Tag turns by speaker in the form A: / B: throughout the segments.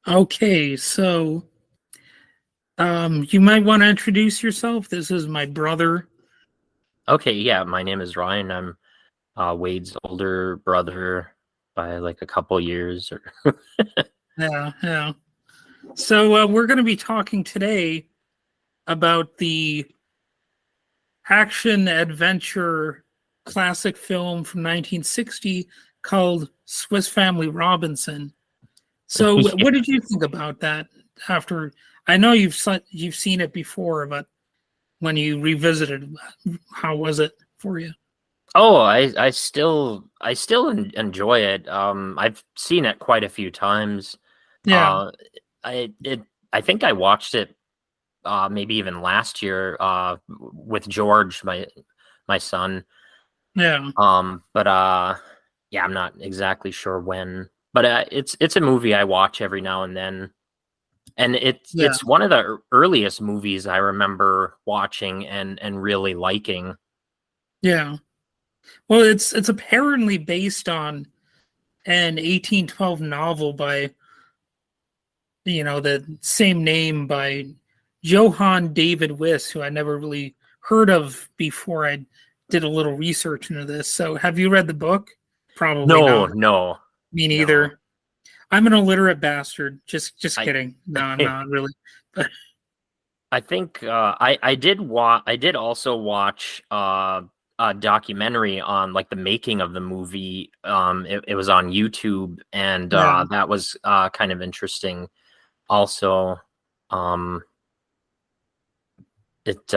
A: Okay, so you might want to introduce yourself. This is my brother.
B: Okay, yeah, my name is Ryan. I'm Wade's older brother by like a couple years.
A: Yeah, yeah. So we're going to be talking today about the action adventure classic film from 1960 called Swiss Family Robinson. So what
B: Yeah.
A: did you think about that? After I know you've seen it before, but when you revisited, how was it for you?
B: Oh, I still enjoy it. I've seen it quite a few times.
A: Yeah,
B: Uh, I it I think I watched it maybe even last year with George, my son.
A: yeah,
B: But yeah, I'm not exactly sure when. But it's a movie I watch every now and then. And
A: yeah,
B: it's one of the earliest movies I remember watching and really liking.
A: yeah. Well, it's apparently based on an 1812 novel by the same name by Johann David Wyss, who I never really heard of before I did a little research into this. So, have you read the book? Probably
B: No,
A: not.
B: no,
A: Me
B: no.
A: neither. I'm an illiterate bastard. Just
B: I
A: kidding. No, not really. But
B: I think I did also watch a documentary on like the making of the movie. It was on YouTube, and
A: yeah,
B: that was kind of interesting also. Um it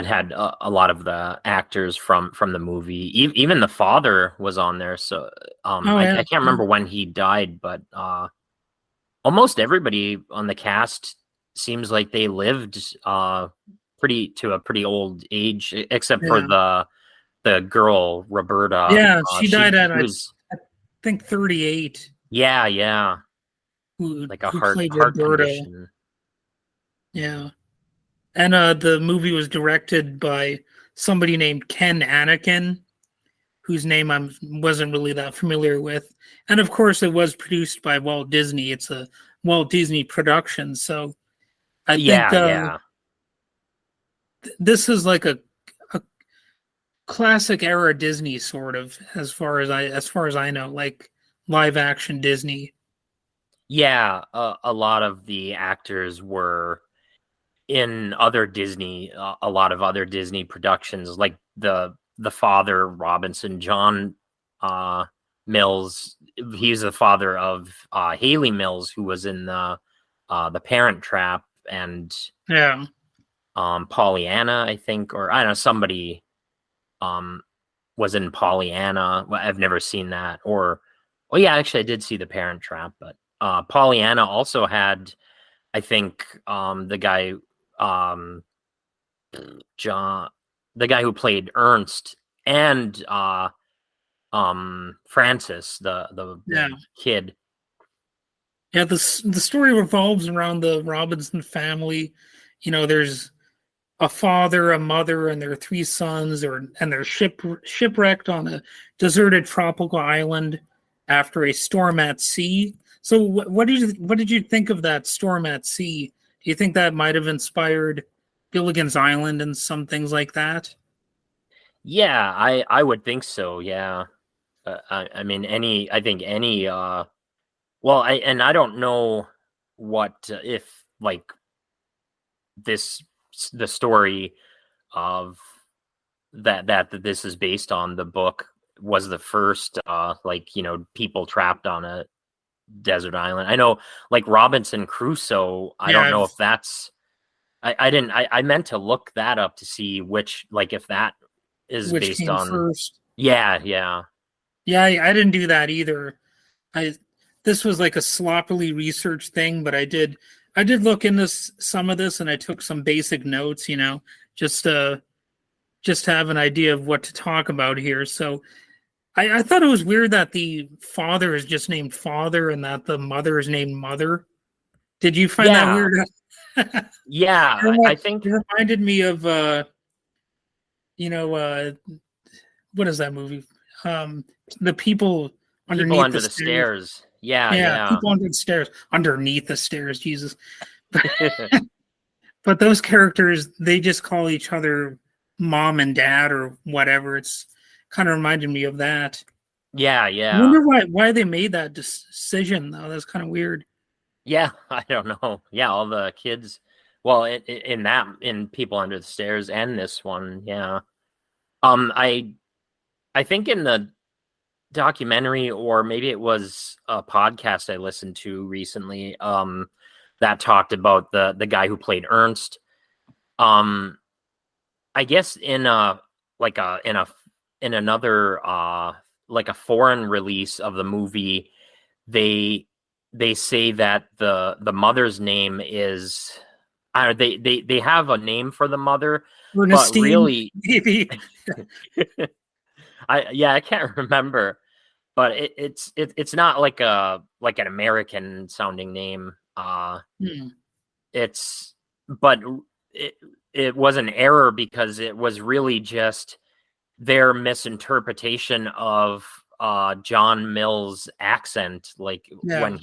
B: had a lot of the actors from the movie. Even the father was on there. So
A: oh
B: I
A: yeah,
B: can't
A: yeah,
B: remember when he died, but almost everybody on the cast seems like they lived pretty old age, except for
A: yeah.
B: the girl Roberta.
A: Yeah, she died at
B: She was,
A: I think 38.
B: yeah, yeah,
A: Who
B: like a
A: who
B: heart
A: played
B: heart
A: Roberta?
B: condition.
A: Yeah. And the movie was directed by somebody named Ken Anakin, whose name I wasn't really that familiar with. And of course, it was produced by Walt Disney. It's a Walt Disney production. So I think
B: Yeah, yeah.
A: this is like a classic era Disney sort of, as far as I know, like live action Disney.
B: Yeah, a lot of the actors were in a lot of other Disney productions, like the father Robinson, John uh, Mills. He's the father of Haley Mills, who was in the Parent Trap, and
A: Yeah.
B: Pollyanna, I think, or I don't know, somebody um, was in Pollyanna. Well, I've never seen that, or oh yeah, actually, I did see the Parent Trap, but Pollyanna also had, I think, the guy, um, John, the guy who played Ernst, and Francis, the
A: Yeah.
B: kid.
A: Yeah, the story revolves around the Robinson family. There's a father, a mother, and their three sons, and they're shipwrecked on a deserted tropical island after a storm at sea. So, what did you think of that storm at sea? Do you think that might have inspired Gilligan's Island and some things like that?
B: Yeah, I would think so. Yeah, I mean, I think any well, I don't know what if like this the story of that this is based on the book was the first like people trapped on a desert island. I know, like Robinson Crusoe. I don't
A: Yeah,
B: know if that's. I didn't. I meant to look that up to see which, like, if that is
A: which
B: based
A: came
B: on.
A: first?
B: Yeah, yeah,
A: Yeah, I didn't do that either. I This was like a sloppily researched thing, but I did look into some of this and I took some basic notes, just to have an idea of what to talk about here. So I thought it was weird that the father is just named Father and that the mother is named Mother. Did you find that
B: yeah,
A: weird? it
B: yeah. I think
A: reminded me of you know, what is that movie? Um, the people
B: People
A: underneath
B: under
A: the
B: the
A: stairs.
B: stairs.
A: Yeah,
B: yeah.
A: people under the stairs, underneath the stairs, Jesus. But those characters, they just call each other mom and dad or whatever. It's kind of reminded me of that.
B: Yeah,
A: I
B: yeah.
A: wonder why they made that decision though. That's kind of weird.
B: Yeah, I don't know. Yeah, all the kids. Well, in People Under the Stairs and this one, yeah. I think in the documentary, or maybe it was a podcast I listened to recently, that talked about the guy who played Ernst. I guess in a like a in another like a foreign release of the movie, they say that the mother's name is they have a name for the mother, but
A: Ernestine,
B: really
A: maybe.
B: I can't remember, but it's not like an American sounding name.
A: Hmm.
B: It's but it it was an error because it was really just their misinterpretation of John Mill's accent, like
A: Yeah.
B: when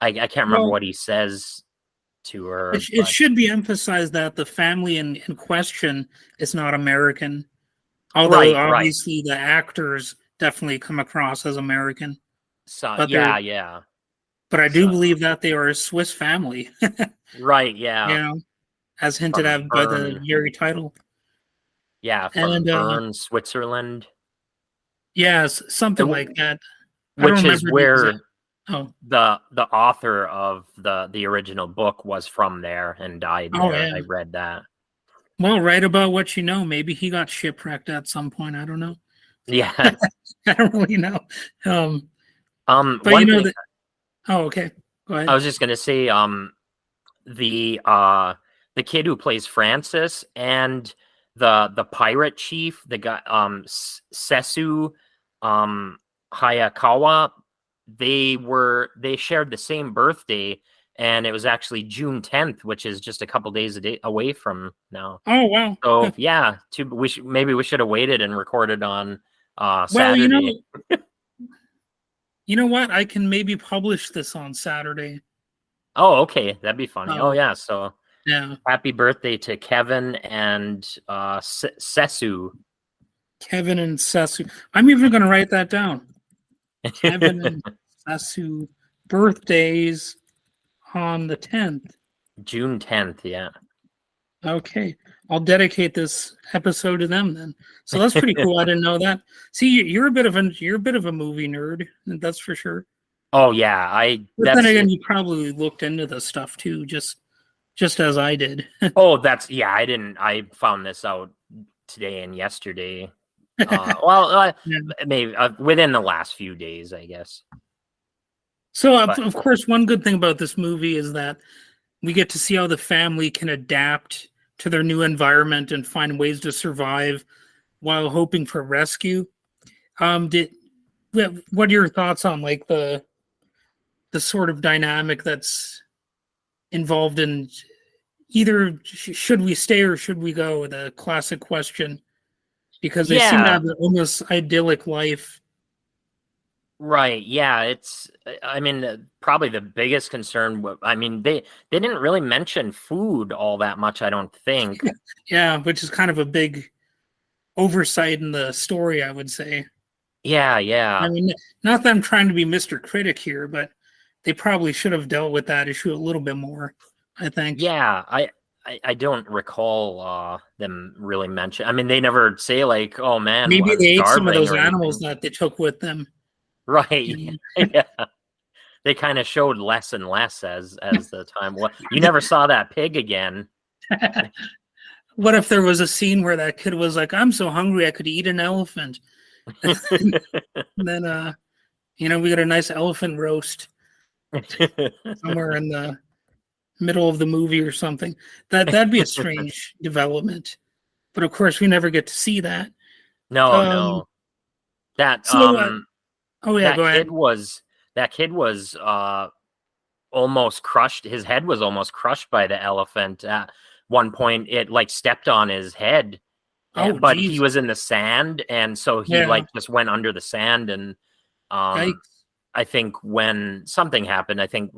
B: I can't remember
A: Well,
B: what he says to her,
A: it
B: but
A: should be emphasized that the family in question is not American, although
B: right.
A: obviously the actors definitely come across as American.
B: So
A: But they're
B: yeah.
A: but I do
B: So
A: believe that they are a Swiss family,
B: right,
A: you
B: yeah.
A: know, as hinted
B: From
A: at by the
B: Bern.
A: very title.
B: Yeah, from
A: And
B: Bern, Switzerland.
A: yes, something
B: And
A: like that. I don't
B: which is
A: remember the exact.
B: where
A: Oh,
B: the author of the original book was from there and died
A: oh
B: there.
A: yeah.
B: I read that.
A: Well, write about what you know. Maybe he got shipwrecked at some point. I don't know.
B: Yeah.
A: I don't really know. Um, but you
B: One
A: know
B: thing
A: that. Oh, okay. Go
B: I
A: ahead.
B: was just gonna say, the the kid who plays Francis and the pirate chief, the guy Sessue um Hayakawa, they shared the same birthday, and it was actually June 10th, which is just a couple days away from now.
A: Oh wow.
B: So yeah, maybe we should have waited and recorded on
A: Well,
B: Saturday.
A: you know what? I can maybe publish this on Saturday.
B: Oh, okay, that'd be funny. Oh
A: Oh
B: yeah, so
A: yeah,
B: happy birthday to Kevin and Sessue.
A: Kevin and Sessue. I'm even going to write that down. Kevin and Sessue birthdays on the 10th.
B: June 10th, yeah.
A: Okay. I'll dedicate this episode to them then. So that's pretty cool. I didn't know that. See, you're a bit of a movie nerd, that's for sure.
B: Oh yeah,
A: But then again, you probably looked into this stuff too, just as I did.
B: oh, I found this out today and yesterday.
A: Yeah.
B: Maybe within the last few days, I guess.
A: So,
B: But
A: of course, one good thing about this movie is that we get to see how the family can adapt to their new environment and find ways to survive while hoping for rescue. Did what are your thoughts on like the sort of dynamic that's involved in either should we stay or should we go? The classic question, because they seem to
B: yeah,
A: have an almost idyllic life.
B: right. Yeah, I mean, probably the biggest concern. I mean, they didn't really mention food all that much, I don't think.
A: Yeah, which is kind of a big oversight in the story, I would say.
B: Yeah,
A: I
B: yeah.
A: mean, not that I'm trying to be Mr. Critic here, but they probably should have dealt with that issue a little bit more, I think.
B: Yeah, I don't recall them really mention. I mean, they never say like, "Oh man,
A: Maybe
B: I'm
A: they ate some of
B: starving"
A: those
B: or
A: animals
B: anything.
A: that they took with them.
B: Right.
A: You
B: Yeah. They kind of showed less and less as the time went. You never saw that pig again.
A: know? What if there was a scene where that kid was like, "I'm so hungry I could eat an elephant," and then we got a nice elephant roast somewhere in the middle of the movie or something. That'd be a strange development, but of course we never get to see that.
B: No,
A: Um,
B: no. That
A: so, oh yeah,
B: that
A: go ahead.
B: kid was almost crushed. His head was almost crushed by the elephant. At one point, it like stepped on his head,
A: Oh,
B: but he
A: geez,
B: was in the sand, and so he
A: yeah,
B: like just went under the sand and um
A: yikes.
B: I think when something happened, I think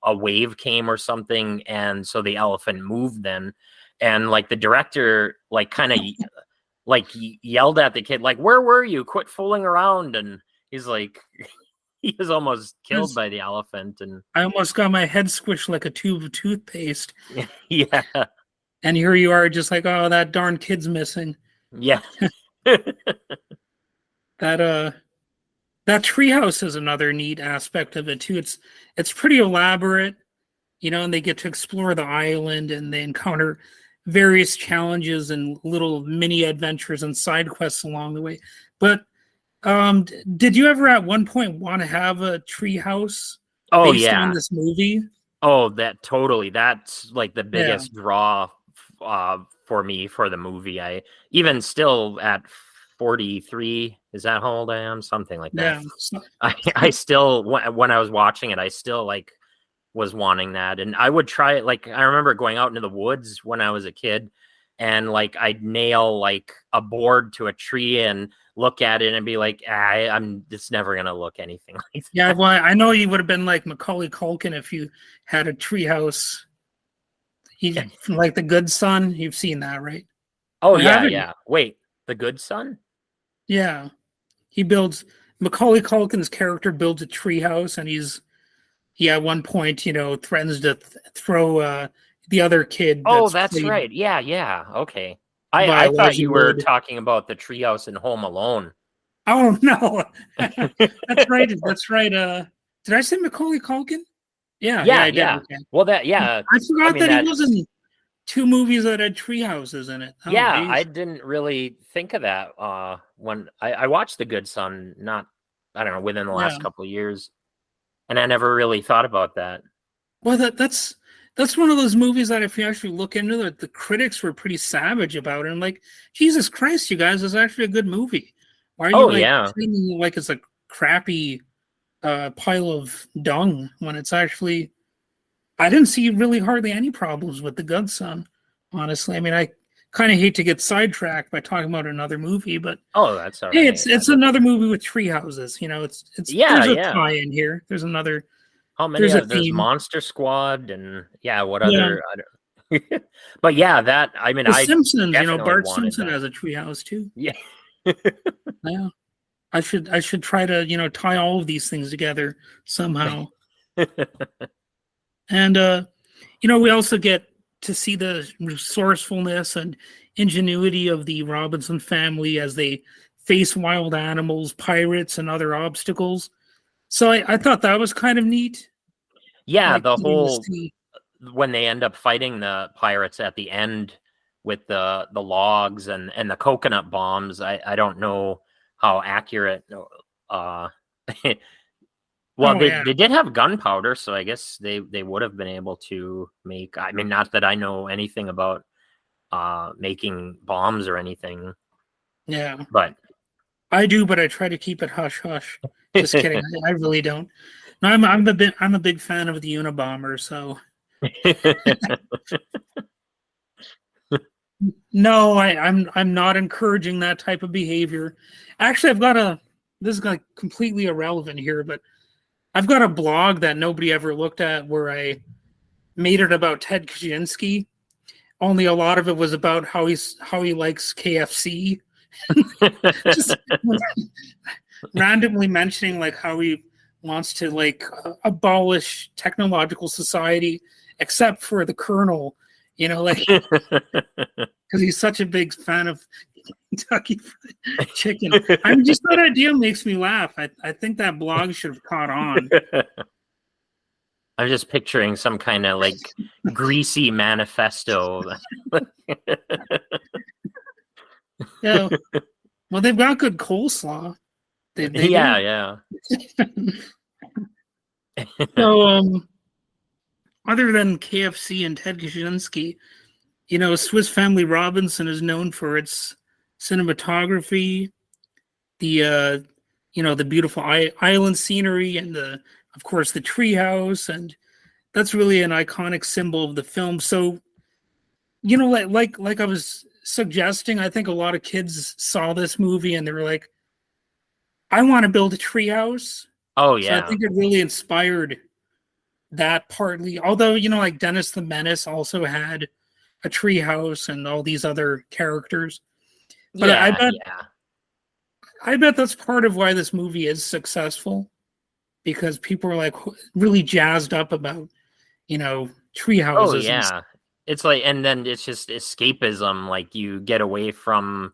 B: a wave came or something, and so the elephant moved then, and like the director like kind of like yelled at the kid like, "Where were you? Quit fooling around!" And he's like, he was almost killed by the elephant, and
A: I almost got my head squished like a tube of toothpaste.
B: yeah,
A: And here you are, just like, oh, that darn kid's missing.
B: yeah.
A: That treehouse is another neat aspect of it too. It's pretty elaborate, and they get to explore the island and they encounter various challenges and little mini adventures and side quests along the way. But did you ever at one point want to have a treehouse
B: Oh
A: based on
B: yeah.
A: this movie?
B: Oh, that totally. That's like the
A: Yeah,
B: biggest draw for me for the movie. I even still at 43, is that how old I am? Something like that.
A: yeah. So,
B: I still when I was watching it, I still like was wanting that, and I would try it. Like I remember going out into the woods when I was a kid, and like I'd nail like a board to a tree and look at it and be like, I'm it's never gonna look anything like that.
A: yeah, well, I know you would have been like Macaulay Culkin if you had a treehouse. He like the Good Son. You've seen that, right?
B: Oh
A: Or
B: yeah,
A: haven't you?
B: yeah. Wait, the good son?
A: Yeah. He builds Macaulay Culkin's character builds a treehouse, and he at one point, threatens to throw the other kid
B: Oh,
A: that's
B: that's
A: played
B: right. Yeah, yeah. Okay.
A: by
B: I thought
A: Elijah
B: you were
A: Wood.
B: talking about the treehouse in Home Alone.
A: Oh no, that's right. That's right. Did I say Macaulay Culkin? Yeah, yeah,
B: Yeah,
A: I did.
B: yeah.
A: Okay.
B: Well, that yeah.
A: I
B: I
A: forgot
B: mean
A: that he was
B: that's
A: in two movies that had tree houses in it. Oh,
B: yeah. I
A: geez.
B: didn't really think of that when I watched The Good Son. Not I don't know within the
A: Yeah.
B: last couple of years, and I never really thought about that.
A: Well, that's one of those movies that if you actually look into it, the critics were pretty savage about it. And like, Jesus Christ, you guys, it's actually a good movie. Why are you
B: Oh
A: like
B: yeah.
A: treating it like it's a crappy pile of dung when it's actually? I didn't see really hardly any problems with The Good Son, honestly. I mean, I kind of hate to get sidetracked by talking about another movie, but
B: Oh, that's all
A: hey,
B: right.
A: it's another movie with tree houses. It's
B: Yeah,
A: there's a
B: yeah.
A: tie in here.
B: How many
A: There's a
B: other there's
A: theme.
B: Monster Squad and yeah, what
A: Yeah.
B: other I don't but yeah, that I mean
A: The
B: I
A: Simpsons,
B: definitely
A: Bart
B: wanted
A: Simpson
B: that.
A: has a treehouse too.
B: Yeah.
A: Yeah. I should try to, tie all of these things together somehow. And we also get to see the resourcefulness and ingenuity of the Robinson family as they face wild animals, pirates, and other obstacles. So I thought that was kind of neat.
B: Yeah,
A: Like
B: the
A: getting to
B: whole
A: see.
B: when they end up fighting the pirates at the end with the logs and the coconut bombs, I don't know how accurate uh well
A: Oh
B: they
A: yeah.
B: they did have gunpowder, so I guess they would have been able to make I mean not that I know anything about making bombs or anything,
A: Yeah.
B: but
A: I do, but I try to keep it hush hush. Just kidding. I really don't. No, I'm a big fan of the Unabomber, so no, I'm not encouraging that type of behavior. Actually, this is like completely irrelevant here, but I've got a blog that nobody ever looked at where I made it about Ted Kaczynski. Only a lot of it was about how he likes KFC. Just randomly mentioning like how he wants to like abolish technological society except for the Colonel, like because he's such a big fan of Kentucky Fried Chicken. I mean, just that idea makes me laugh. I think that blog should have caught on.
B: I'm just picturing some kind of like greasy manifesto.
A: Yeah. Well, they've got good coleslaw. They
B: Yeah,
A: do.
B: yeah.
A: So, other than KFC and Ted Kaczynski, Swiss Family Robinson is known for its cinematography, the beautiful island scenery, and of course, the treehouse, and that's really an iconic symbol of the film. So, like I was suggesting, I think a lot of kids saw this movie and they were like, "I want to build a treehouse."
B: Oh
A: So I
B: yeah.
A: think it really inspired that partly. Although, like Dennis the Menace also had a treehouse and all these other characters. But
B: Yeah, yeah.
A: I bet that's part of why this movie is successful, because people are like really jazzed up about, tree
B: Oh
A: houses and
B: yeah. It's like, and then it's just escapism, like you get away from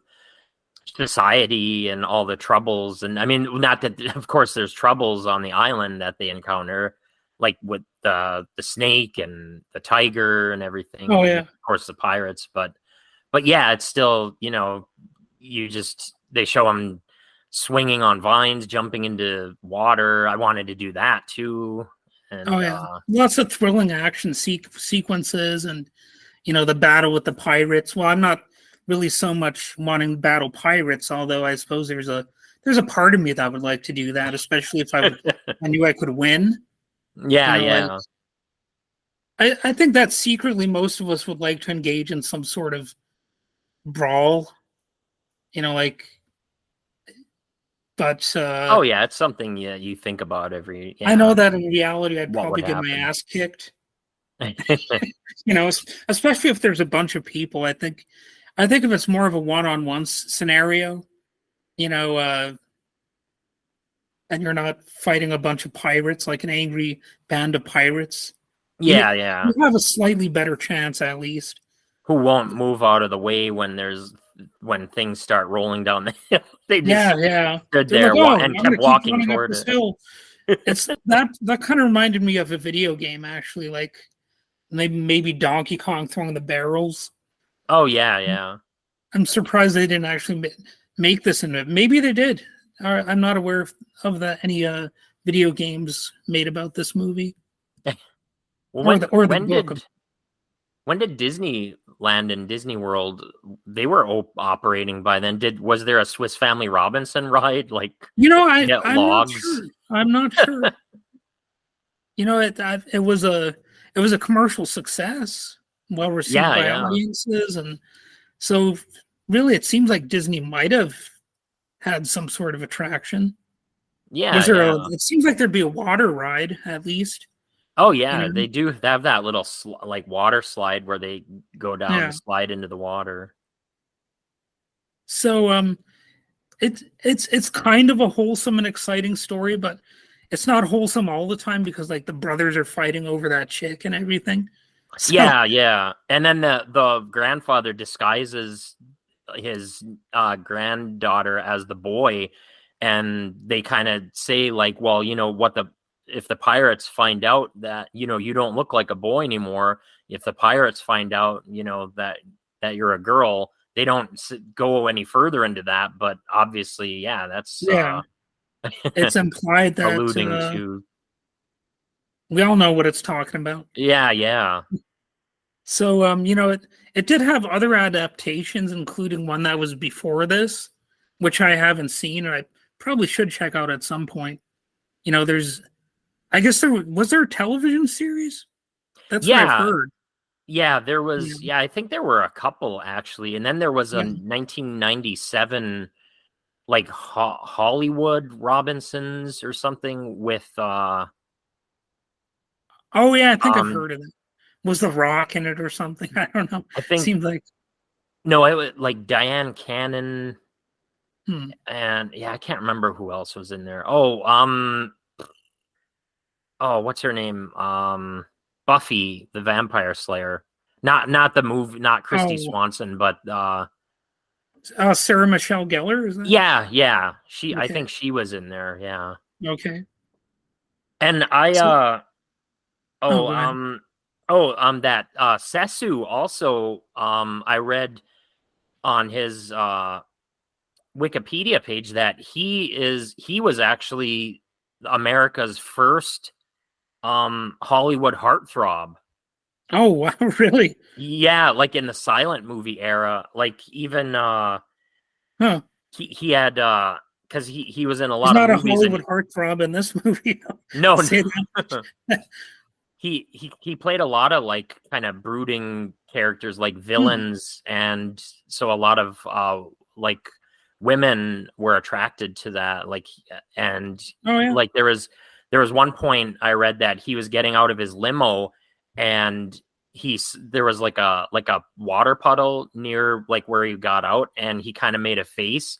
B: society and all the troubles. And I mean, not that of course there's troubles on the island that they encounter, like with the snake and the tiger and everything,
A: oh
B: and
A: yeah.
B: of course the pirates. But yeah, it's still, they show them swinging on vines, jumping into water. I wanted to do that too.
A: Oh
B: And
A: yeah. Lots of thrilling action sequences, and the battle with the pirates. Well, I'm not really so much wanting to battle pirates, although I suppose there's a part of me that would like to do that, especially if I knew I could win. You
B: yeah,
A: know, I,
B: yeah.
A: I think that secretly most of us would like to engage in some sort of brawl, like, but
B: Oh yeah, it's something you think about every,
A: I know that in reality I'd
B: what would
A: probably get my
B: happen.
A: ass kicked. Especially if there's a bunch of people. I think if it's more of a one-on-one scenario, you know, uh, and you're not fighting a bunch of pirates like an angry band of pirates, you
B: Yeah, yeah.
A: you have a slightly better chance at least.
B: Who won't move out of the way when things start rolling down the hill? They just
A: Yeah, yeah.
B: stood
A: They're like,
B: there
A: oh,
B: and
A: I'm
B: kept
A: gonna keep
B: walking
A: running up
B: toward
A: this
B: it.
A: hill. It's that kind of reminded me of a video game actually, like maybe Donkey Kong throwing the barrels.
B: Oh yeah, yeah.
A: I'm surprised they didn't actually make this in it. Maybe they did. I'm not aware of any video games made about this movie
B: Well,
A: or
B: when
A: the
B: when
A: book.
B: did when did Disneyland and Disney World, they were operating by then? Was there a Swiss Family Robinson ride, like get
A: I'm not
B: logs?
A: sure. I'm not sure. It was a commercial success, well received
B: Yeah,
A: by
B: yeah,
A: audiences, and so really it seems like Disney might have had some sort of attraction.
B: yeah, yeah.
A: It seems like there'd be a water ride at least.
B: Oh
A: You
B: yeah,
A: know,
B: they do have that little like water slide where they go down the
A: yeah.
B: slide into the water.
A: So it's kind of a wholesome and exciting story, but it's not wholesome all the time because like the brothers are fighting over that chick and everything. So
B: Yeah, yeah. And then the grandfather disguises his granddaughter as the boy, and they kind of say like, well, if the pirates find out that you don't look like a boy anymore, if the pirates find out that you're a girl, they don't go any further into that. But obviously, yeah, that's
A: yeah, it's implied that
B: alluding to.
A: we all know what it's talking about.
B: Yeah, yeah.
A: So it did have other adaptations, including one that was before this, which I haven't seen and I probably should check out at some point. There's I guess there a television series? That's what I've
B: Yeah,
A: heard.
B: yeah, there
A: Yeah.
B: was. Yeah, I think there were a couple actually, and then there was a
A: Yeah.
B: 1997 like Hollywood Robinsons or something with
A: Oh yeah, I think I've
B: um
A: heard of it. Was The Rock in it or something? I don't know.
B: I think
A: Seems like
B: no, it was like Diane Cannon,
A: hmm.
B: and yeah, I can't remember who else was in there. Oh, what's her name? Buffy the Vampire Slayer. Not the movie, not Christy
A: Oh,
B: Swanson, but
A: Sarah Michelle Gellar, is that?
B: yeah, yeah. I
A: Okay.
B: think she was in there, yeah.
A: Okay.
B: And I
A: So, oh,
B: oh
A: go ahead.
B: that Sessue also, I read on his Wikipedia page that he was actually America's first Hollywood heartthrob.
A: Oh, wow, really?
B: Yeah, like in the silent movie era, like even
A: Huh.
B: he had because he was in a
A: He's
B: lot of
A: not a
B: movies.
A: Hollywood
B: And
A: heartthrob in this movie. I'll
B: no,
A: say
B: no.
A: that.
B: He played a lot of like kind of brooding characters, like
A: Hmm.
B: villains, and so a lot of like women were attracted to that. Like, and
A: Oh yeah.
B: like there was one point I read that he was getting out of his limo, and there was like a water puddle near like where he got out, and he kind of made a face,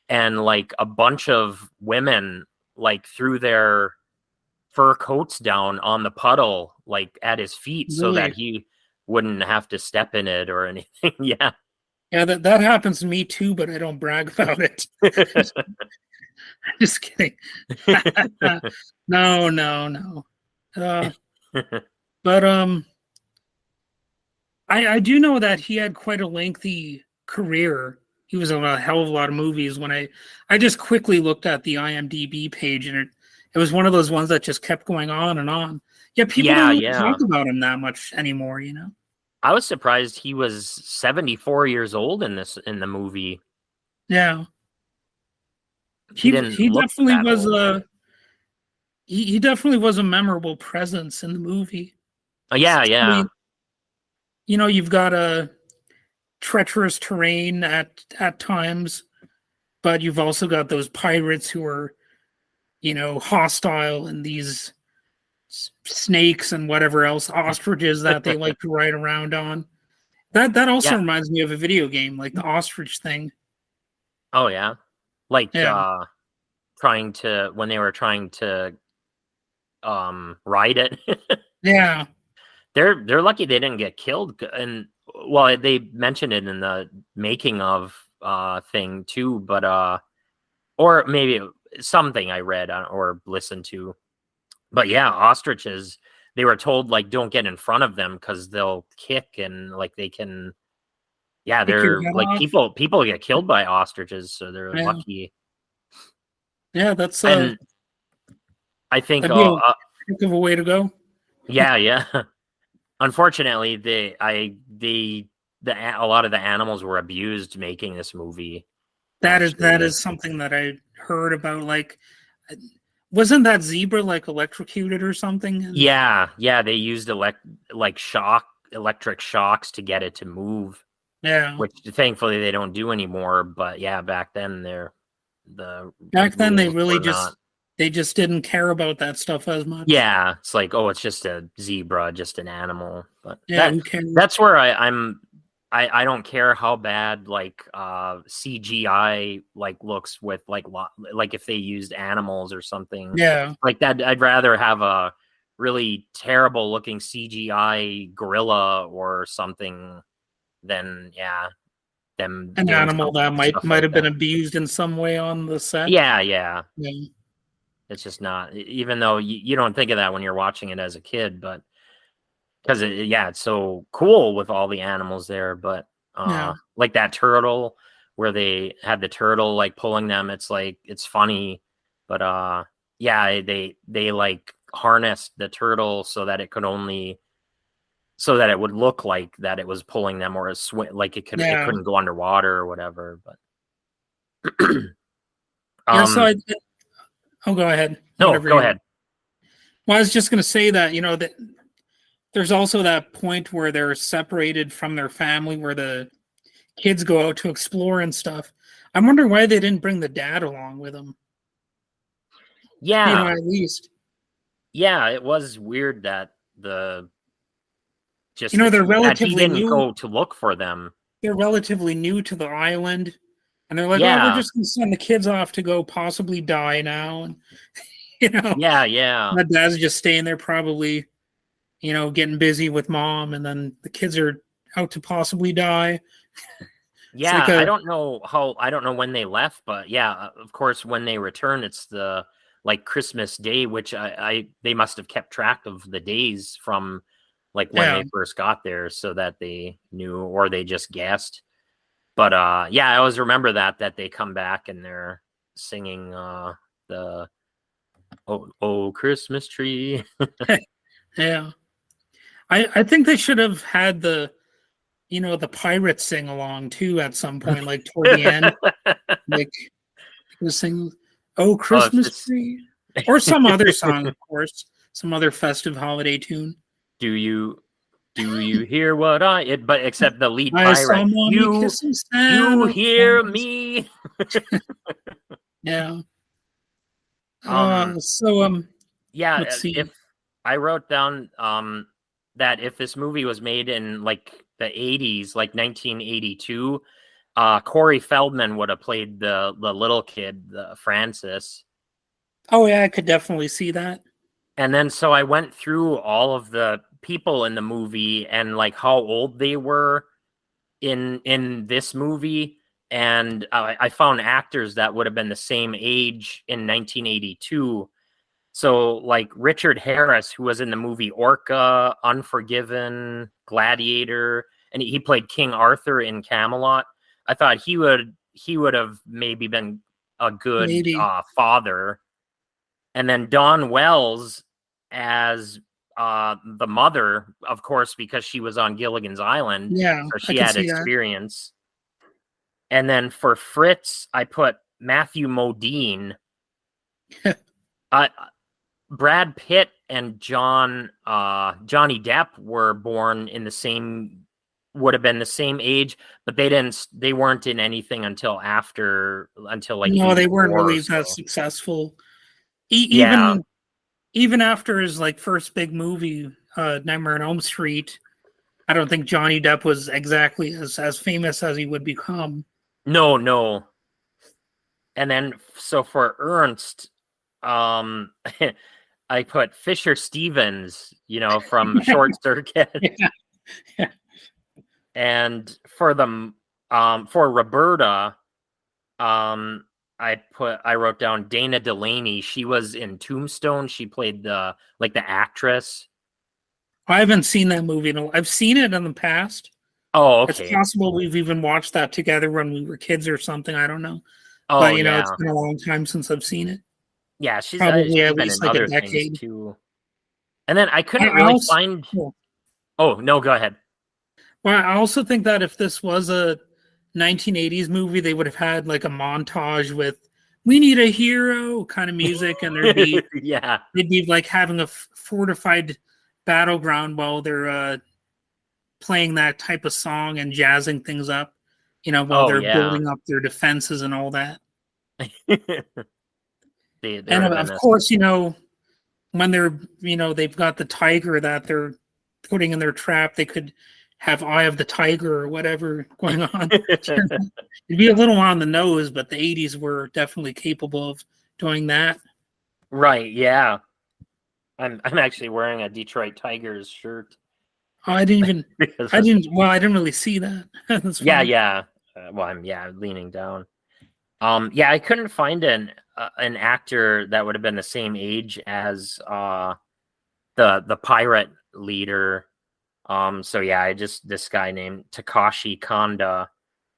B: and like a bunch of women like threw their fur coats down on the puddle like at his feet so that
A: Really?
B: he wouldn't have to step in it or anything. Yeah.
A: Yeah, that happens to me too, but I don't brag about it. Just kidding. No, no, no. But I do know that he had quite a lengthy career. He was in a hell of a lot of movies. When I just quickly looked at the IMDb page, and it was one of those ones that just kept going on and on. Yeah, people
B: Yeah,
A: don't really
B: yeah.
A: talk about him that much anymore, you know.
B: I was surprised he was 74 years old in the movie.
A: Yeah.
B: He didn't
A: He
B: look
A: definitely
B: that
A: was
B: old.
A: he definitely was a memorable presence in the movie.
B: Oh, yeah, yeah.
A: You know, you've got a treacherous terrain at times, but you've also got those pirates who are, you know, hostile, and these snakes and whatever else, ostriches that they like to ride around on. That also
B: Yeah.
A: reminds me of a video game, like the ostrich thing.
B: Oh, yeah. Like
A: Yeah.
B: when they were trying to ride it.
A: Yeah.
B: They're lucky they didn't get killed. And well, they mentioned it in the making of thing too, but or maybe something I read or listened to. But yeah, ostriches, they were told like don't get in front of them because they'll kick, and like they can, yeah,
A: Kick your
B: they're
A: head
B: like
A: off.
B: people get killed by ostriches, so they're
A: Yeah.
B: lucky.
A: Yeah, that's
B: And I think
A: that'd be a heck of a way to go.
B: yeah. Unfortunately, a lot of the animals were abused making this movie.
A: That
B: Actually,
A: is something that I heard about. Like, wasn't that zebra like electrocuted or something? And
B: yeah, they used electric shocks to get it to move,
A: yeah,
B: which thankfully they don't do anymore. But yeah, back then
A: back then they
B: rules
A: really
B: were not.
A: they just didn't care about that stuff as much.
B: Yeah, it's like, oh, it's just a zebra, just an animal. But
A: Yeah, who cares?
B: that's where I don't care how bad like CGI like looks with like if they used animals or something.
A: Yeah,
B: Like that, I'd rather have a really terrible looking CGI gorilla or something than them
A: an
B: doing
A: animal that
B: stuff
A: might
B: like
A: have been
B: that.
A: abused in some way on the set.
B: Yeah.
A: Yeah.
B: It's just not, even though you don't think of that when you're watching it as a kid, but because it's so cool with all the animals there. But
A: Yeah.
B: like that turtle where they had the turtle like pulling them, it's like it's funny, but they like harnessed the turtle so that it would look like that it was pulling them, or like it couldn't go underwater or whatever. But
A: Yeah, so I'll go ahead.
B: No, go ahead.
A: Well, I was just going to say that, you know, that there's also that point where they're separated from their family, where the kids go out to explore and stuff. I'm wondering why they didn't bring the dad along with them.
B: Yeah.
A: You know, at least.
B: Yeah, it was weird that they're
A: relatively
B: he didn't
A: new.
B: go to look for them.
A: They're relatively new to the island. And they're like, oh, we're just going to send the kids off to go possibly die now. And, you know.
B: Yeah.
A: The dad's just staying there probably, you know, getting busy with mom. And then the kids are out to possibly die.
B: Yeah, I don't know when they left, but yeah, of course, when they return, it's the like Christmas Day, which they must have kept track of the days from like when they first got there so that they knew, or they just guessed. But I always remember that they come back and they're singing the oh Christmas tree.
A: Yeah. I think they should have had the pirates sing along too at some point, like toward the end. Like sing "Oh Christmas Tree" or some other song, of course, some other festive holiday tune.
B: Do you Do you hear what but except the lead
A: I saw
B: pirate.
A: mommy kissing
B: You
A: Santa
B: hear
A: Claus.
B: me?
A: Yeah.
B: Um, yeah,
A: Let's see.
B: if I wrote down that if this movie was made in like the 80s, like 1982, Corey Feldman would have played the little kid, Francis.
A: Oh yeah, I could definitely see that.
B: And then so I went through all of the people in the movie and like how old they were in this movie, and I found actors that would have been the same age in 1982. So like Richard Harris, who was in the movie Orca, Unforgiven, Gladiator, and he played King Arthur in Camelot. I thought he would have maybe been a good
A: Maybe.
B: father. And then Dawn Wells as the mother, of course, because she was on Gilligan's Island,
A: Yeah,
B: so
A: I
B: she
A: could
B: had
A: see that.
B: experience. And then for Fritz, I put Matthew Modine. Brad Pitt and Johnny Depp were born in the same, would have been the same age, but they weren't in anything until like
A: No, they weren't
B: 84 or
A: really that
B: so.
A: successful.
B: Yeah.
A: Even after his like first big movie, Nightmare on Elm Street, I don't think Johnny Depp was exactly as famous as he would become.
B: No. And then so for Ernst, I put Fisher Stevens, from Short Circuit.
A: Yeah, yeah.
B: And for for Roberta, I wrote down Dana Delaney. She was in Tombstone. She played the actress.
A: I haven't seen that movie. I've seen it in the past.
B: Oh,
A: It's
B: okay.
A: possible we've even watched that together when we were kids or something. I don't know.
B: Oh,
A: But it's
B: yeah.
A: been a long time since I've seen it.
B: Yeah, she's
A: Probably at
B: been
A: least
B: in
A: like a
B: other things
A: decade.
B: too. And then I couldn't
A: I
B: really
A: also,
B: find.
A: well,
B: Oh, no, go ahead.
A: I also think that if this was a 1980s movie, they would have had like a montage with "We Need a Hero" kind of music, and
B: Yeah.
A: they'd be like having a fortified battleground while they're playing that type of song and jazzing things up, while
B: Oh,
A: they're
B: yeah.
A: building up their defenses and all that.
B: There
A: And
B: would have been
A: of
B: a.
A: course, when they've got the tiger that they're putting in their trap, they could have Eye of the Tiger or whatever going on. It'd be a little on the nose, but the 80s were definitely capable of doing that.
B: Right, yeah. I'm actually wearing a Detroit Tigers shirt.
A: Oh,
B: Because
A: I didn't really see that. That's
B: yeah,
A: funny.
B: yeah. Well, I'm leaning down. Yeah, I couldn't find an actor that would have been the same age as the pirate leader. So yeah, this guy named Takashi Kanda,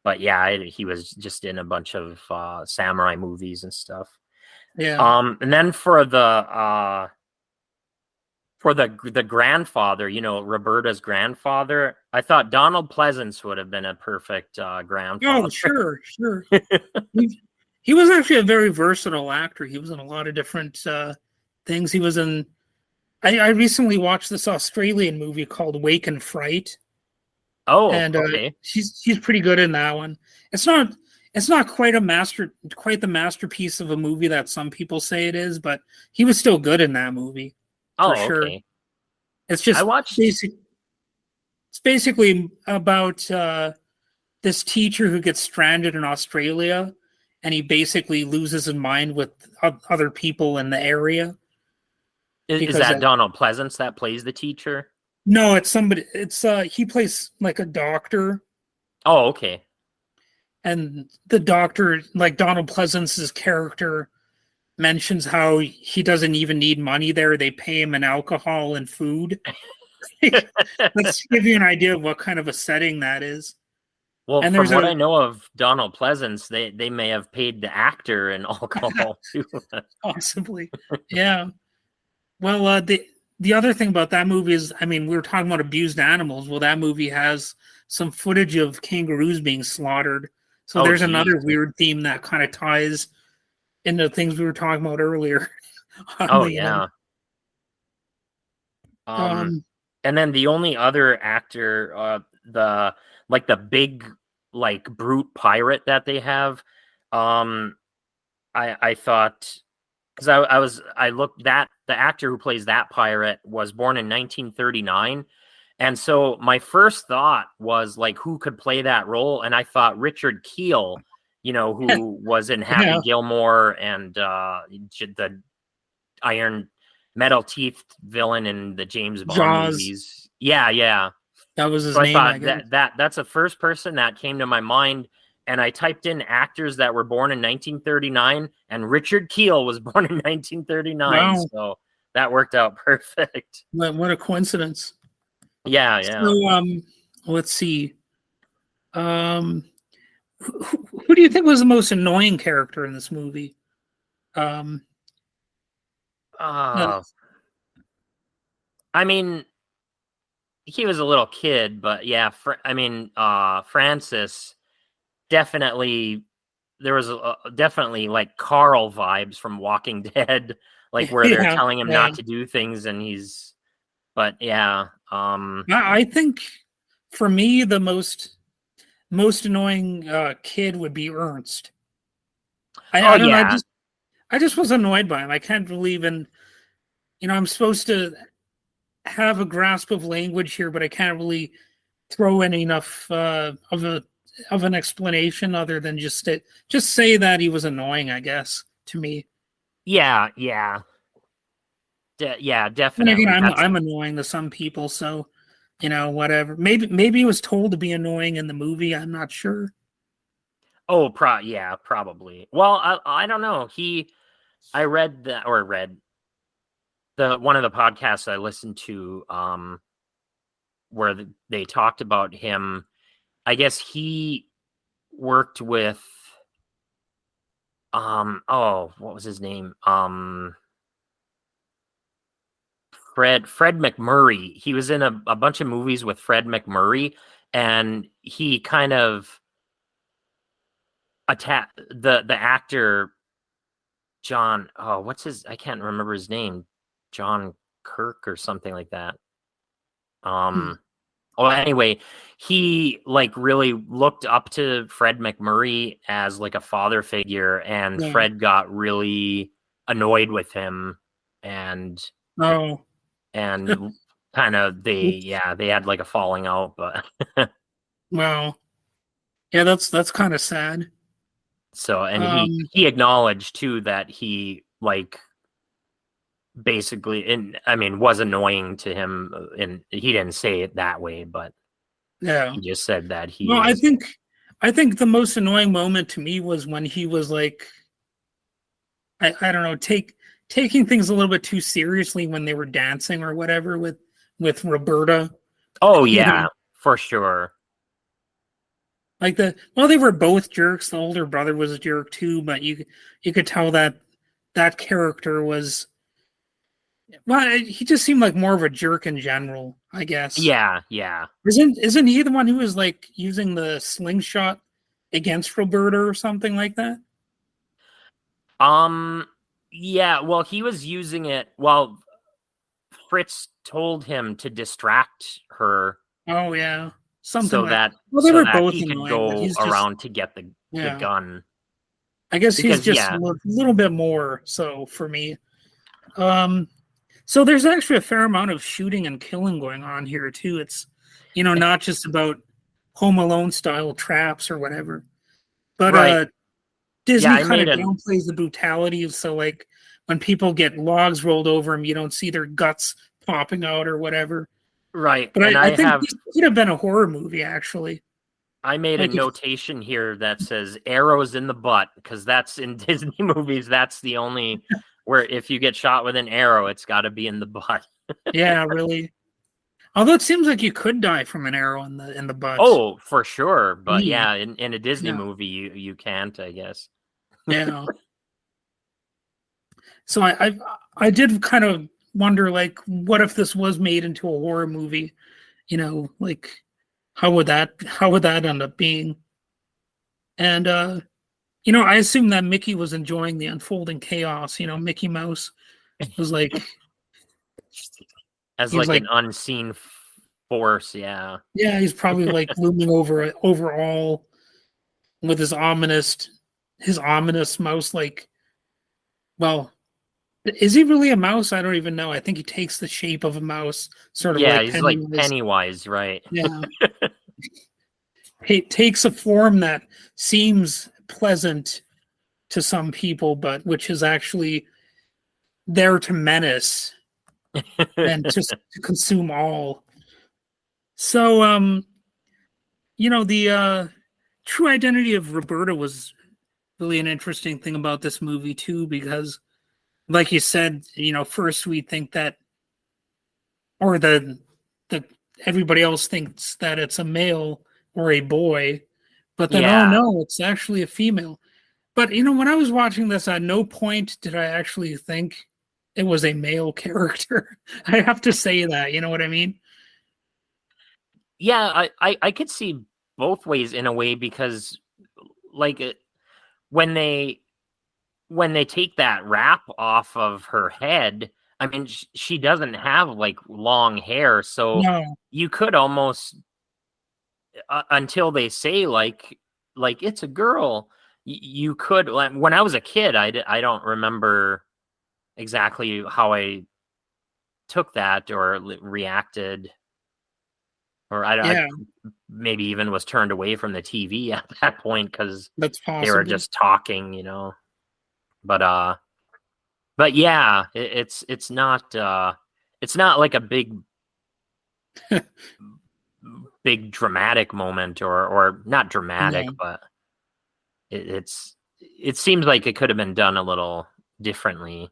B: but yeah, he was just in a bunch of samurai movies and stuff.
A: Yeah.
B: And then for the grandfather, Roberta's grandfather, I thought Donald Pleasance would have been a perfect
A: Oh,
B: grandfather.
A: sure. He was actually a very versatile actor. He was in a lot of different things. He was in. I recently watched this Australian movie called Wake and Fright,
B: Oh,
A: and
B: okay.
A: he's pretty good in that one. It's not quite quite the masterpiece of a movie that some people say it is, but he was still good in that movie for
B: Oh,
A: sure.
B: okay.
A: It's
B: I
A: just
B: watched.
A: basic. It's basically about this teacher who gets stranded in Australia, and he basically loses his mind with other people in the area
B: Is
A: because
B: that Donald Pleasance that plays the teacher?
A: no, it's somebody. It's he plays like a doctor,
B: Oh, okay.
A: and the doctor, like Donald Pleasance's character, mentions how he doesn't even need money there. They pay him in alcohol and food. Let's give you an idea of what kind of a setting that is.
B: Well,
A: And
B: from
A: there's
B: what
A: a
B: I know of Donald Pleasance, they may have paid the actor in alcohol too.
A: possibly, yeah. Well, the other thing about that movie is, I mean, we were talking about abused animals. Well, that movie has some footage of kangaroos being slaughtered. So
B: Oh,
A: there's
B: geez.
A: another weird theme that kind of ties into things we were talking about earlier.
B: Oh,
A: Oddly enough.
B: yeah. Um, And then the only other actor, the big brute pirate that they have, I thought, because I looked, that the actor who plays that pirate was born in 1939. And so my first thought was like, who could play that role? And I thought Richard Keel, who was in Happy
A: Yeah.
B: Gilmore and the Iron Metal Teeth villain in the James Bond
A: Jaws.
B: movies. Yeah.
A: That was his
B: So I
A: name, I
B: thought
A: guess.
B: that's the first person that came to my mind. And I typed in actors that were born in 1939, and Richard Keel was born in 1939.
A: Wow.
B: So that worked out perfect.
A: What a coincidence.
B: Yeah.
A: So, let's see. Who do you think was the most annoying character in this movie? Uh,
B: I mean, he was a little kid, but yeah, Francis definitely. There was definitely like Carl vibes from Walking Dead, like where they're telling him not to do things, and he's. But yeah,
A: I think for me the most annoying kid would be Ernst. I don't know. I just was annoyed by him. I can't believe I'm supposed to have a grasp of language here, but I can't really throw in enough of an explanation other than just say that he was annoying, I guess, to me.
B: Yeah, definitely.
A: And again, I'm annoying to some people, so whatever. Maybe he was told to be annoying in the movie. I'm not sure.
B: Oh, probably. Well, I don't know. I read one of the podcasts I listened to, where they talked about him. I guess he worked with, what was his name? Fred McMurray. He was in a bunch of movies with Fred McMurray, and he kind of attacked the actor John. Oh, I can't remember his name. John Kirk or something like that. Well, anyway, he really looked up to Fred McMurray as like a father figure, and Fred got really annoyed with him, and kind of they had like a falling out, but
A: well, yeah, that's kind of sad.
B: So, and he acknowledged too that he basically, was annoying to him, and he didn't say it that way, but he just said that he.
A: Well, I think the most annoying moment to me was when he was like, I don't know, taking things a little bit too seriously when they were dancing or whatever with Roberta.
B: Oh yeah, for sure.
A: They were both jerks. The older brother was a jerk too, but you could tell that character was. Well, he just seemed like more of a jerk in general, I guess.
B: Yeah.
A: Isn't he the one who was like using the slingshot against Roberta or something like that?
B: Yeah. Well, he was using it. Well, Fritz told him to distract her.
A: Oh yeah, something
B: so
A: like
B: that
A: they were
B: that
A: both
B: he could
A: annoying,
B: go around to get the gun.
A: I guess he's just a little bit more so for me. So there's actually a fair amount of shooting and killing going on here too. It's not just about Home Alone style traps or whatever, but Disney kind of downplays the brutality. So like when people get logs rolled over them, you don't see their guts popping out or whatever.
B: Right.
A: But I think this could have been a horror movie actually.
B: I made a notation here that says arrows in the butt, because that's in Disney movies. That's the only where if you get shot with an arrow, it's got to be in the butt.
A: Yeah, really. Although it seems like you could die from an arrow in the butt.
B: Oh, for sure. But yeah, in a Disney movie, you can't, I guess.
A: Yeah. So I did kind of wonder, like, what if this was made into a horror movie? Like how would that end up being? And I assume that Mickey was enjoying the unfolding chaos. Mickey Mouse was like
B: as like an unseen force. Yeah.
A: Yeah, he's probably like looming over all with his ominous mouse. Like, well, is he really a mouse? I don't even know. I think he takes the shape of a mouse, sort of
B: Yeah,
A: like
B: he's like
A: Pennywise.
B: Pennywise, right?
A: Yeah, it takes a form that seems pleasant to some people, but which is actually there to menace and just to consume all. So, the true identity of Roberta was really an interesting thing about this movie too, because, like you said, first we think that, or the everybody else thinks that it's a male or a boy, but then oh
B: Yeah.
A: no, it's actually a female. But when I was watching this, at no point did I actually think it was a male character. I have to say that, you know what I mean?
B: Yeah, I could see both ways in a way, because like when they when they take that wrap off of her head, I mean, she doesn't have like long hair, so
A: No,
B: you could almost, until they say like it's a girl, you could, like, when I was a kid, I don't remember exactly how I took that or reacted, or I
A: yeah,
B: maybe even was turned away from the TV at that point because
A: that's
B: they were
A: possible.
B: just talking, but yeah, it's not like a big dramatic moment, or not dramatic,
A: No,
B: but it seems like it could have been done a little differently.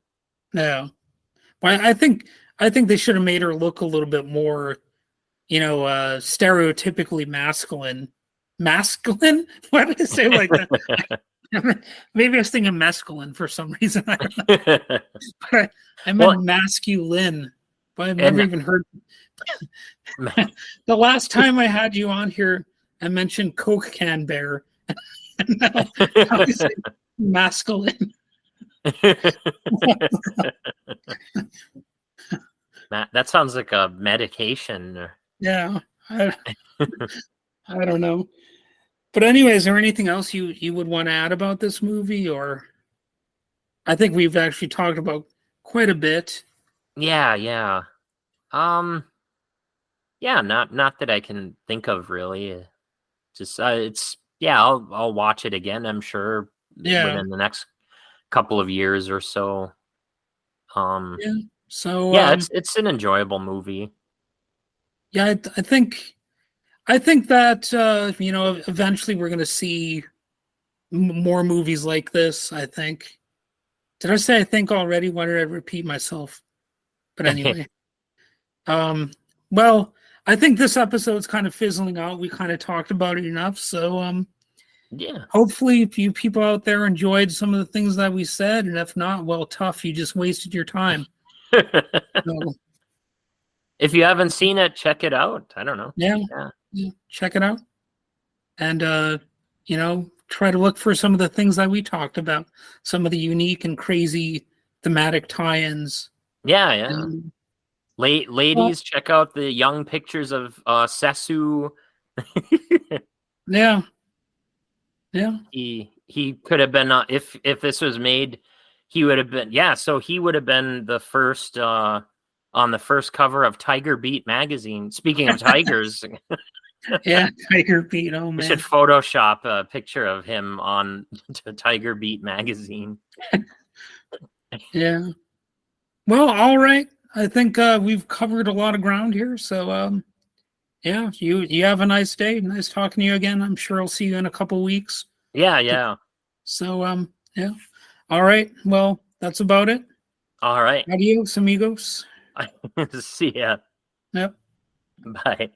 A: no. But I think they should have made her look a little bit more, stereotypically masculine. Masculine? Why did I say it like that? Maybe I was thinking masculine for some reason. I don't know. But I
B: Well,
A: meant masculine. But I've never
B: and
A: even heard. The last time I had you on here, I mentioned Coke Can Bear. And now I say masculine.
B: That sounds like a medication.
A: Yeah, I don't know. But anyways, is there anything else you would want to add about this movie? Or I think we've actually talked about quite a bit.
B: Yeah, yeah. Um, yeah, not that I can think of really. Just it's yeah, I'll watch it again, I'm sure,
A: Yeah,
B: within the next couple of years or so. Um,
A: yeah. So
B: yeah, it's an enjoyable movie.
A: yeah, I think that eventually we're going to see more movies like this. I think. Did I say I think already? Why did I repeat myself? But anyway, um, well, I think this episode's kind of fizzling out. We kind of talked about it enough. So
B: Yeah.
A: hopefully, if you people out there enjoyed some of the things that we said, and if not, well, tough. You just wasted your time. So,
B: If you haven't seen it, check it out. I don't know.
A: yeah,
B: Yeah.
A: yeah, check it out, and try to look for some of the things that we talked about, some of the unique and crazy thematic tie-ins.
B: Yeah, yeah.
A: And, well,
B: Ladies, check out the young pictures of Sessue.
A: yeah, yeah,
B: He could have been, if this was made, he would have been, yeah, so he would have been the first on the first cover of Tiger Beat magazine. Speaking of tigers,
A: yeah. Tiger Beat. Oh
B: we should
A: man,
B: Photoshop a picture of him on Tiger Beat magazine.
A: yeah. Well, all right. I think we've covered a lot of ground here. So, yeah, you have a nice day. Nice talking to you again. I'm sure I'll see you in a couple weeks.
B: Yeah, yeah.
A: So, yeah. All right. Well, that's about it.
B: All right.
A: Adios, amigos.
B: See ya.
A: Yep.
B: Bye.